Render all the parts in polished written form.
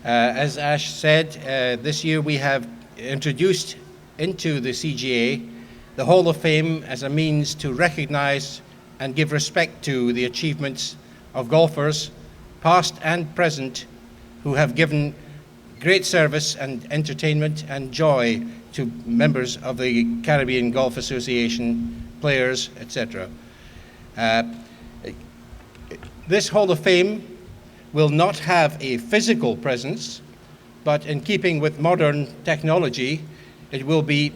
As Ash said, this year we have introduced into the CGA the Hall of Fame as a means to recognize and give respect to the achievements of golfers, past and present, who have given great service and entertainment and joy to members of the Caribbean Golf Association, players, etc. This Hall of Fame will not have a physical presence, but in keeping with modern technology, it will be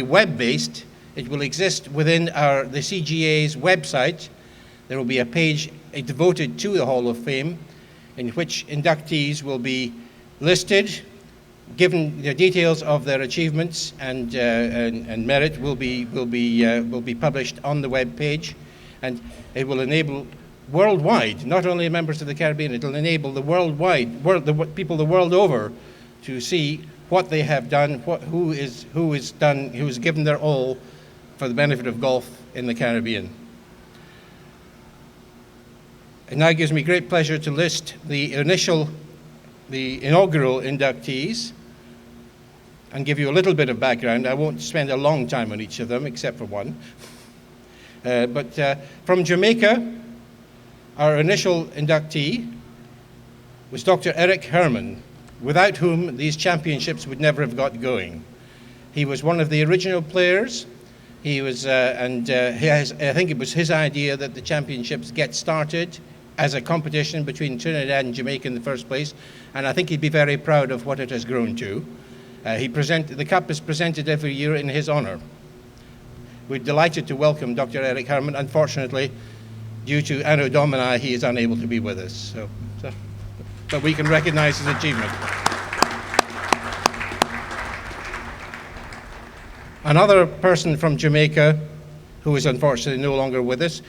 web-based. It will exist within the CGA's website. There will be a page devoted to the Hall of Fame, in which inductees will be listed, given the details of their achievements and merit will be published on the web page, and it will enable worldwide, not only members of the Caribbean, it will enable the people the world over to see what they have done, who has given their all for the benefit of golf in the Caribbean. It now gives me great pleasure to list the inaugural inductees and give you a little bit of background. I won't spend a long time on each of them, except for one. But from Jamaica, our initial inductee was Dr. Eric Herman, without whom these championships would never have got going. He was one of the original players. He was, I think it was his idea that the championships get started as a competition between Trinidad and Jamaica in the first place, and I think he'd be very proud of what it has grown to. The Cup is presented every year in his honour. We're delighted to welcome Dr. Eric Herman. Unfortunately, due to Anno Domini, he is unable to be with us, but we can recognise his achievement. Another person from Jamaica, who is unfortunately no longer with us,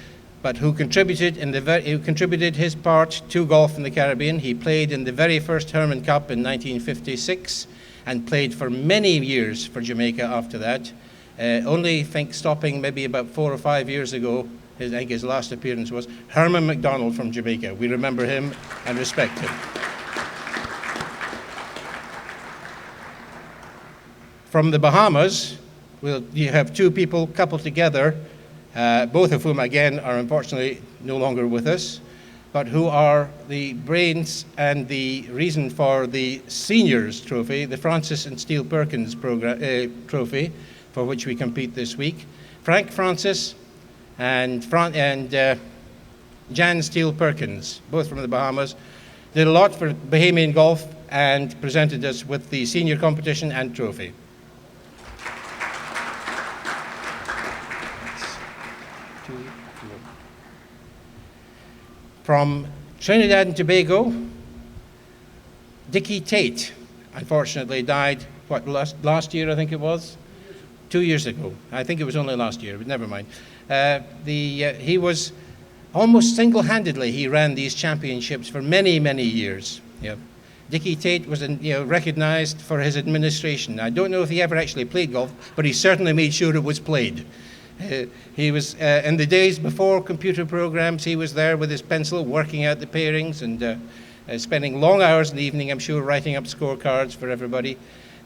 but who contributed his part to golf in the Caribbean. He played in the very first Herman Cup in 1956 and played for many years for Jamaica after that. Only stopping maybe about 4 or 5 years ago, I think his last appearance was Herman McDonald from Jamaica. We remember him and respect him. From the Bahamas, you have two people coupled together, both of whom, again, are unfortunately no longer with us, but who are the brains and the reason for the Seniors Trophy, the Francis and Steele Perkins Trophy, for which we compete this week. Frank Francis and Jan Steele Perkins, both from the Bahamas, did a lot for Bahamian golf and presented us with the senior competition and trophy. From Trinidad and Tobago, Dickie Tate, unfortunately died, last year I think it was? 2 years ago. I think it was only last year, but never mind. He was almost single-handedly, he ran these championships for many, many years. Yeah. Dickie Tate was recognized for his administration. I don't know if he ever actually played golf, but he certainly made sure it was played. He was, in the days before computer programs, he was there with his pencil working out the pairings and spending long hours in the evening, I'm sure, writing up scorecards for everybody.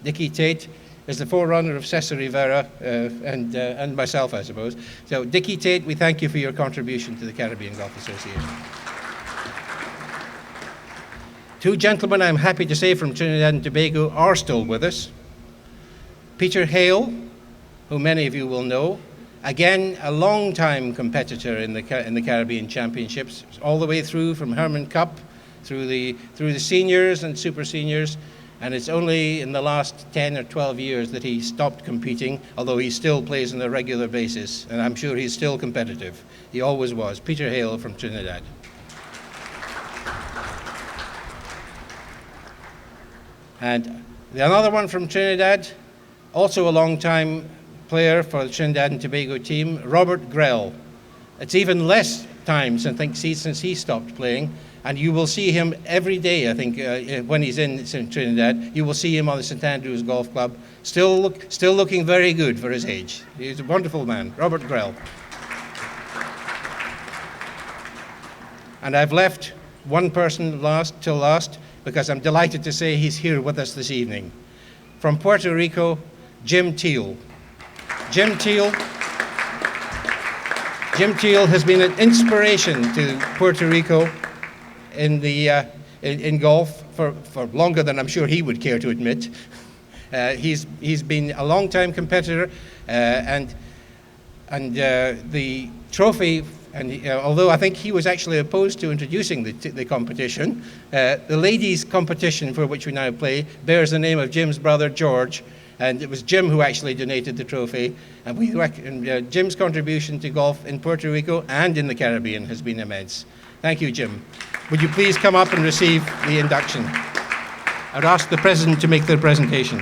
Dickie Tate is the forerunner of Cesar Rivera and myself, I suppose. So, Dickie Tate, we thank you for your contribution to the Caribbean Golf Association. Two gentlemen, I'm happy to say, from Trinidad and Tobago are still with us. Peter Hale, who many of you will know, again, a long-time competitor in the Caribbean Championships, all the way through from Herman Cup, through the seniors and super seniors, and it's only in the last 10 or 12 years that he stopped competing, although he still plays on a regular basis, and I'm sure he's still competitive. He always was. Peter Hale from Trinidad. And another one from Trinidad, also a long-time player for the Trinidad and Tobago team, Robert Grell. It's even less time since he stopped playing, and you will see him every day, I think, when he's in Trinidad. You will see him on the St Andrews Golf Club, still looking very good for his age. He's a wonderful man, Robert Grell. And I've left one person till last, because I'm delighted to say he's here with us this evening. From Puerto Rico, Jim Teal. Jim Teal has been an inspiration to Puerto Rico in golf for longer than I'm sure he would care to admit. He's been a long-time competitor, and the trophy. And although I think he was actually opposed to introducing the competition, the ladies' competition for which we now play bears the name of Jim's brother George, and it was Jim who actually donated the trophy. And Jim's contribution to golf in Puerto Rico and in the Caribbean has been immense. Thank you, Jim. Would you please come up and receive the induction? I'd ask the President to make the presentation.